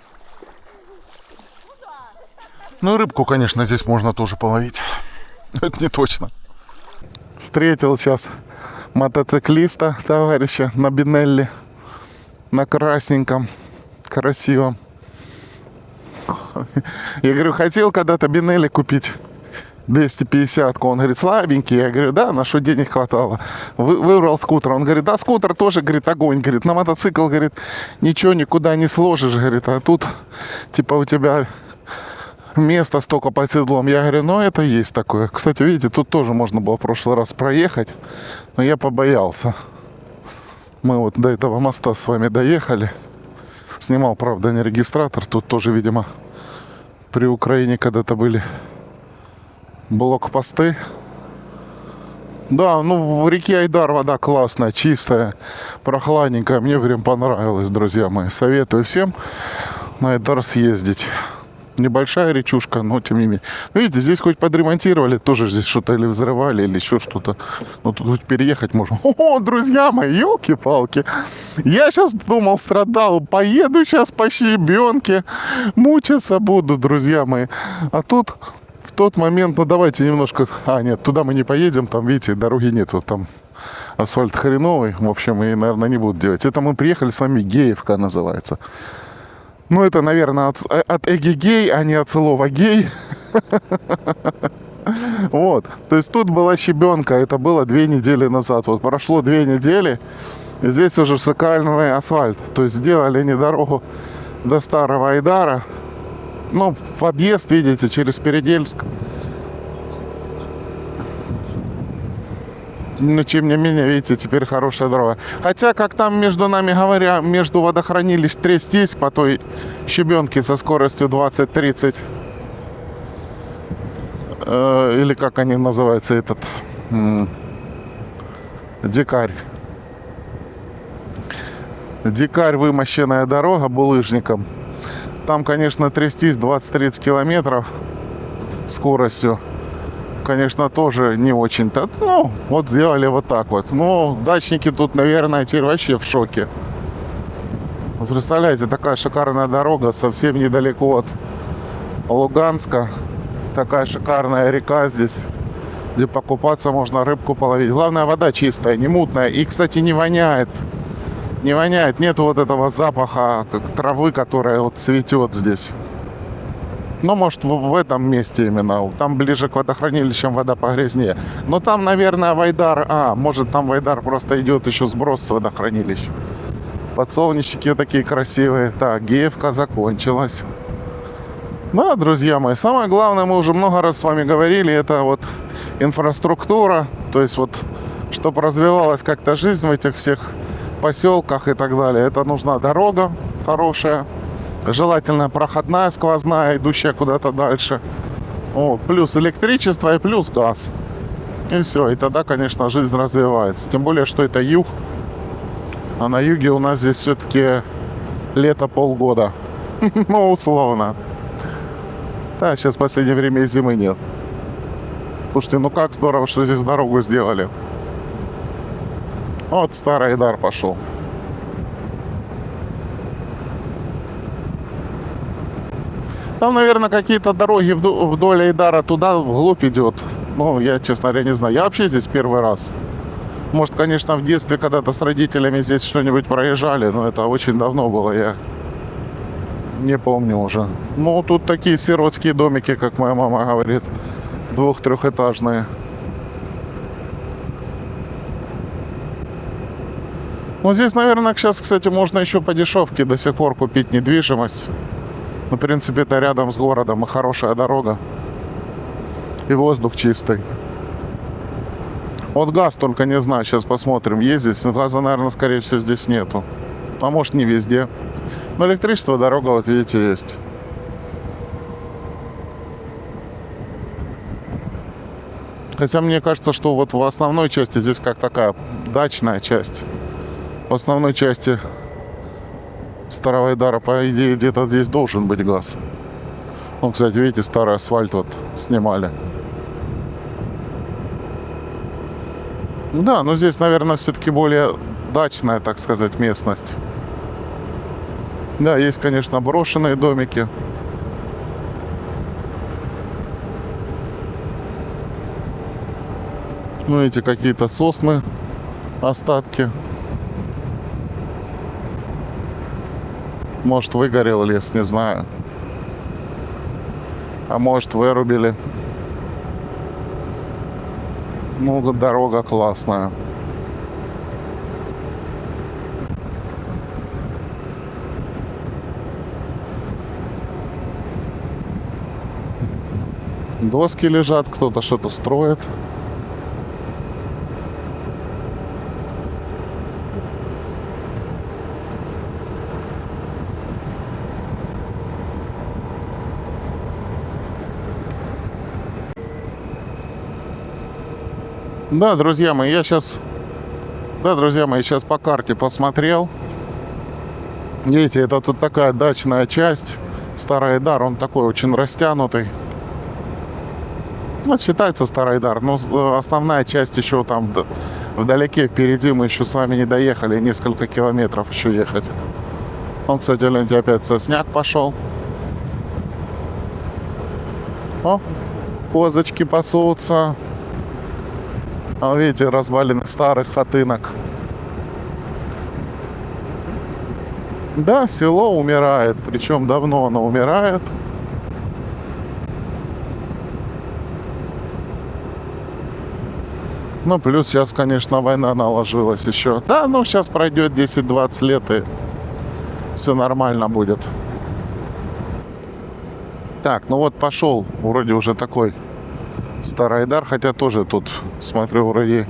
Ну и рыбку, конечно, здесь можно тоже половить. Это не точно. Встретил сейчас мотоциклиста, товарища, на Бинелли. На красненьком, красивом. Я говорю, хотел когда-то Бинелли купить 250-ку. Он говорит, слабенький. Я говорю, да, на что денег хватало. Выбрал скутер. Он говорит, да, скутер тоже, говорит, огонь. Говорит, на мотоцикл, говорит, ничего никуда не сложишь. Говорит, а тут, типа, у тебя места столько под седлом. Я говорю, ну, это есть такое. Кстати, видите, тут тоже можно было в прошлый раз проехать. Но я побоялся. Мы вот до этого моста с вами доехали. Снимал, правда, не регистратор. Тут тоже, видимо, при Украине когда-то были блокпосты. Да, ну в реке Айдар вода классная, чистая, прохладненькая. Мне прям понравилось, друзья мои. Советую всем на Айдар съездить. Небольшая речушка, но тем не менее. Ну, видите, здесь хоть подремонтировали, тоже здесь что-то или взрывали, или еще что-то. Но тут переехать можно. О, друзья мои, елки-палки. Я сейчас думал, страдал, поеду сейчас по щебенке, мучиться буду, друзья мои. А тут в тот момент, ну давайте немножко... А, нет, туда мы не поедем, там, видите, дороги нету, там асфальт хреновый. В общем, и, наверное, не будут делать. Это мы приехали с вами, Геевка называется. Ну, это, наверное, от Эгегей, а не от слова гей. Вот. То есть тут была щебенка, это было 2 недели назад. Вот прошло 2 недели, и здесь уже шикарный асфальт. То есть сделали не дорогу до Старого Айдара, ну, в объезд, видите, через Передельск. Но тем не менее, видите, теперь хорошая дорога. Хотя, как там между нами говоря, между водохранилищ трястись по той щебенке со скоростью 20-30, или как они называются, этот дикарь. Дикарь, вымощенная дорога булыжником. Там, конечно, трястись 20-30 километров скоростью, конечно, тоже не очень-то. Ну, вот сделали вот так вот. Ну, дачники тут, наверное, теперь вообще в шоке. Вот представляете, такая шикарная дорога, совсем недалеко от Луганска. Такая шикарная река здесь, где покупаться можно, рыбку половить. Главное, вода чистая, не мутная. И, кстати, не воняет. Не воняет, нету вот этого запаха, как травы, которая вот цветет здесь. Ну, может, в этом месте именно. Там ближе к водохранилищам вода погрязнее. Но там, наверное, в Айдар... может, там в Айдар просто идет еще сброс с водохранилища. Подсолнечники такие красивые. Так, Геевка закончилась. Да, друзья мои, самое главное, мы уже много раз с вами говорили, это вот инфраструктура. То есть вот, чтобы развивалась как-то жизнь в этих всех поселках и так далее. Это нужна дорога хорошая. Желательно проходная, сквозная, идущая куда-то дальше. Вот. Плюс электричество и плюс газ. И все. И тогда, конечно, жизнь развивается. Тем более, что это юг. А на юге у нас здесь все-таки лето полгода. Ну, условно. Да, сейчас в последнее время и зимы нет. Слушайте, ну как здорово, что здесь дорогу сделали. Вот Старый Айдар пошел. Там, наверное, какие-то дороги вдоль Айдара туда вглубь идет. Ну, я, честно говоря, не знаю. Я вообще здесь первый раз. Может, конечно, в детстве когда-то с родителями здесь что-нибудь проезжали, но это очень давно было, я не помню уже. Ну, тут такие сиротские домики, как моя мама говорит, 2-3-этажные. Ну, здесь, наверное, сейчас, кстати, можно еще по дешевке до сих пор купить недвижимость. Ну, в принципе, это рядом с городом и хорошая дорога. И воздух чистый. Вот газ только не знаю, сейчас посмотрим, есть здесь. Газа, наверное, скорее всего, здесь нету. А может, не везде. Но электричество, дорога, вот видите, есть. Хотя мне кажется, что вот в основной части здесь как такая дачная часть. В основной части Старого Айдара, по идее, где-то здесь должен быть газ. Ну, кстати, видите, старый асфальт вот снимали. Да, но здесь, наверное, все-таки более дачная, так сказать, местность. Да, есть, конечно, брошенные домики. Ну, эти какие-то сосны, остатки. Может, выгорел лес, не знаю. А может, вырубили. Ну, дорога классная. Доски лежат, кто-то что-то строит. Да, друзья мои, я сейчас по карте посмотрел. Видите, это тут такая дачная часть. Старый Айдар, он такой очень растянутый. Вот считается Старый Айдар, но основная часть еще там вдалеке, впереди, мы еще с вами не доехали, несколько километров еще ехать. Он, кстати, гляньте, опять сосняк пошел. О, козочки пасутся. А видите, развалины старых хатынок. Да, село умирает, причем давно оно умирает. Ну, плюс сейчас, конечно, война наложилась еще. Да, ну, сейчас пройдет 10-20 лет, и все нормально будет. Так, ну вот пошел. Вроде уже такой Старайдар, хотя тоже тут, смотрю, вроде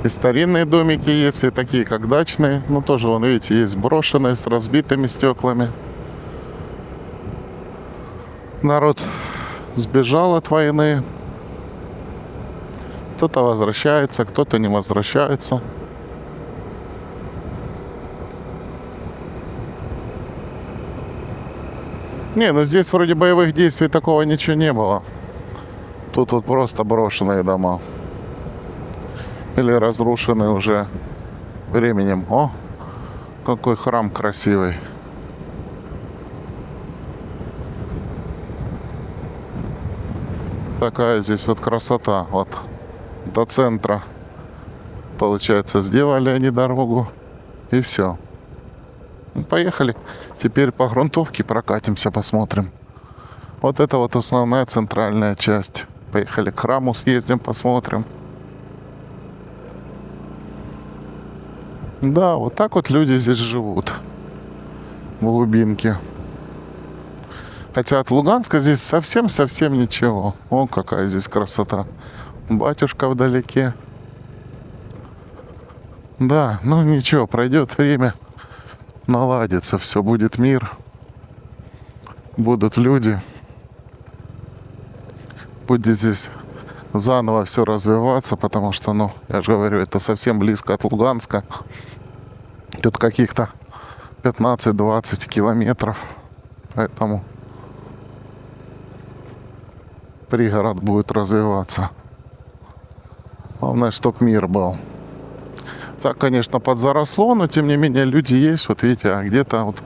и старинные домики есть, и такие, как дачные. Ну, тоже, вон, видите, есть брошенные, с разбитыми стеклами. Народ сбежал от войны. Кто-то возвращается, кто-то не возвращается. Не, ну здесь вроде боевых действий такого ничего не было. Тут вот просто брошенные дома. Или разрушенные уже временем. О, какой храм красивый. Такая здесь вот красота. Вот до центра, получается, сделали они дорогу. И все. Поехали. Теперь по грунтовке прокатимся, посмотрим. Вот это вот основная центральная часть. Поехали к храму, съездим, посмотрим. Да, вот так вот люди здесь живут. В глубинке. Хотя от Луганска здесь совсем-совсем ничего. О, какая здесь красота. Батюшка вдалеке. Да, ну ничего, пройдет время. Наладится все, будет мир. Будут люди. Будет здесь заново все развиваться, потому что, ну, я же говорю, это совсем близко от Луганска. Тут каких-то 15-20 километров. Поэтому пригород будет развиваться. Главное, чтоб мир был. Так, конечно, подзаросло, но тем не менее люди есть. Вот видите, а где-то вот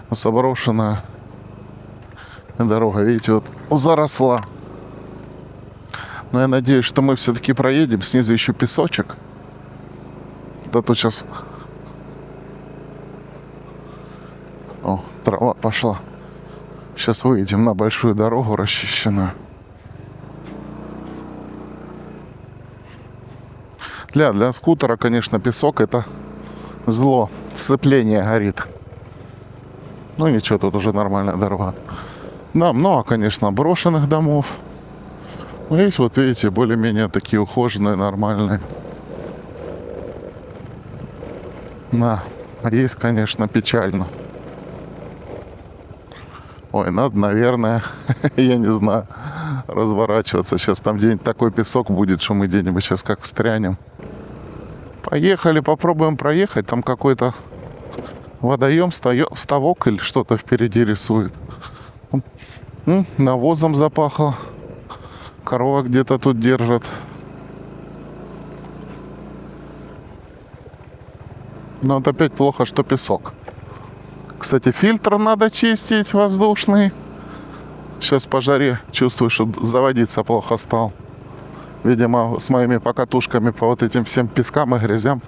заброшенная дорога, видите, вот заросла. Но я надеюсь, что мы все-таки проедем. Снизу еще песочек. Да тут сейчас... О, трава пошла. Сейчас выйдем на большую дорогу расчищенную. Для скутера, конечно, песок это зло. Сцепление горит. Ну ничего, тут уже нормальная дорога. Да, много, конечно, брошенных домов. Но есть, вот видите, более-менее такие ухоженные, нормальные. Да, есть, конечно, печально. Ой, надо, наверное, я не знаю, разворачиваться. Сейчас там где-нибудь такой песок будет, что мы где-нибудь сейчас как встрянем. Поехали, попробуем проехать. Там какой-то водоем, ставок или что-то впереди рисует. Навозом запахло. Корова где-то тут держат. Но вот опять плохо, что песок. Кстати, фильтр надо чистить воздушный. Сейчас по жаре чувствую, что заводиться плохо стал. Видимо, с моими покатушками по вот этим всем пескам и грязям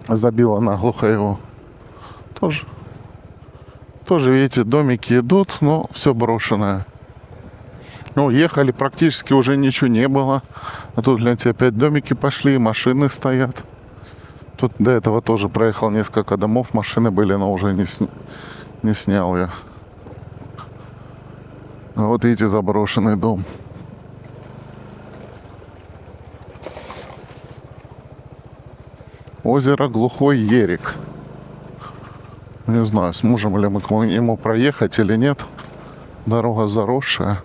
забило наглухо его. Тоже, видите, домики идут, но все брошенное. Ну, ехали, практически уже ничего не было. А тут, гляньте, опять домики пошли, машины стоят. Тут до этого тоже проехал несколько домов, машины были, но уже не снял я. А вот видите, заброшенный дом. Озеро Глухой Ерик. Не знаю, сможем ли мы к нему проехать или нет. Дорога заросшая.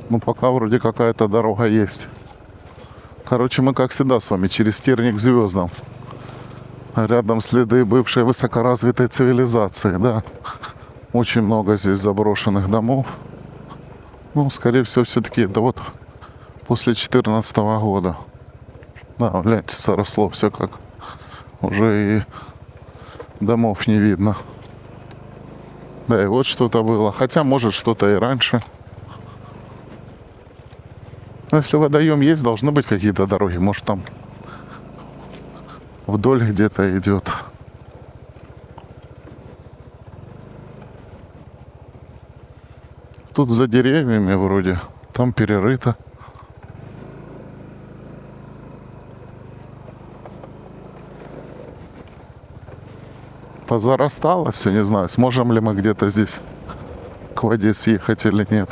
Ну, пока вроде какая-то дорога есть. Короче, мы, как всегда, с вами через терник к звездам. Рядом следы бывшей высокоразвитой цивилизации, да. Очень много здесь заброшенных домов. Ну, скорее всего, все-таки это вот после 2014 года. Да, гляньте, заросло все как. Уже и домов не видно. Да, и вот что-то было. Хотя, может, что-то и раньше. Но если водоем есть, должны быть какие-то дороги. Может, там вдоль где-то идет. Тут за деревьями вроде. Там перерыто. Позарастало все, не знаю, сможем ли мы где-то здесь к воде съехать или нет.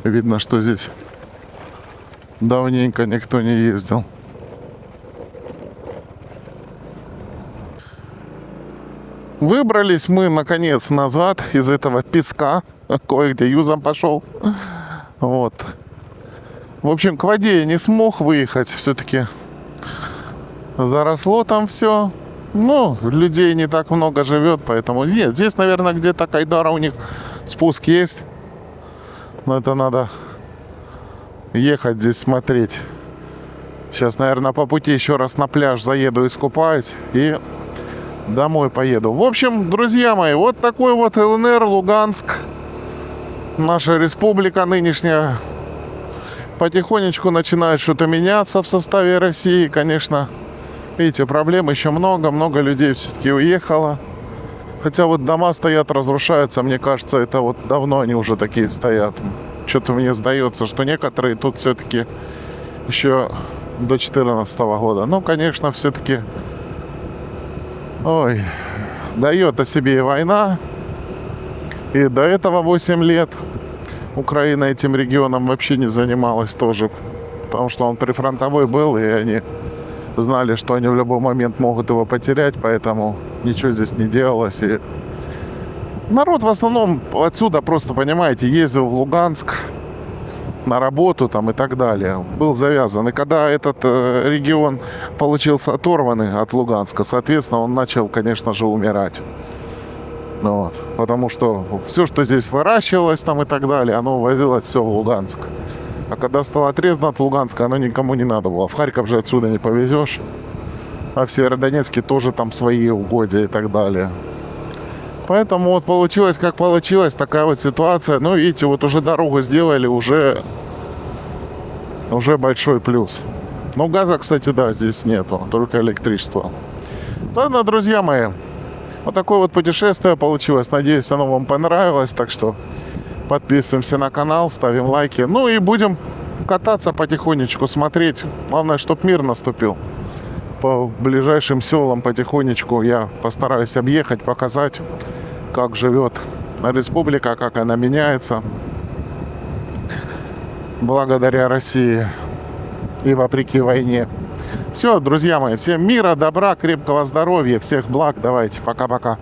Видно, что здесь давненько никто не ездил. Выбрались мы, наконец, назад из этого песка. Кое-где юзом пошел. Вот. В общем, к воде я не смог выехать. Все-таки заросло там все. Ну, людей не так много живет, поэтому... Нет, здесь, наверное, где-то Кайдара у них спуск есть. Но это надо ехать здесь смотреть. Сейчас, наверное, по пути еще раз на пляж заеду, искупаюсь и домой поеду. В общем, друзья мои, вот такой вот ЛНР, Луганск. Наша республика нынешняя потихонечку начинает что-то меняться в составе России. Конечно, видите, проблем еще много. Много людей все-таки уехало. Хотя вот дома стоят, разрушаются. Мне кажется, это вот давно они уже такие стоят. Что-то мне сдается, что некоторые тут все-таки еще до 2014 года. Ну, конечно, все-таки... Ой, дает о себе и война. И до этого 8 лет Украина этим регионом вообще не занималась тоже. Потому что он прифронтовой был, и они знали, что они в любой момент могут его потерять. Поэтому ничего здесь не делалось. И народ в основном отсюда просто, понимаете, ездил в Луганск на работу там и так далее. Был завязан. И когда этот регион получился оторванный от Луганска, соответственно, он начал, конечно же, умирать. Вот. Потому что все, что здесь выращивалось там и так далее, оно увозилось все в Луганск. А когда стало отрезано от Луганска, оно никому не надо было. В Харьков же отсюда не повезешь. А в Северодонецке тоже там свои угодья и так далее. Поэтому вот получилось, как получилось, такая вот ситуация. Ну, видите, вот уже дорогу сделали, уже большой плюс. Ну, газа, кстати, да, здесь нету, только электричество. Ладно, друзья мои, вот такое вот путешествие получилось. Надеюсь, оно вам понравилось. Так что подписываемся на канал, ставим лайки. Ну и будем кататься потихонечку, смотреть. Главное, чтобы мир наступил. По ближайшим селам потихонечку я постараюсь объехать, показать, как живет республика, как она меняется благодаря России и вопреки войне. Все, друзья мои, всем мира, добра, крепкого здоровья, всех благ. Давайте, пока-пока.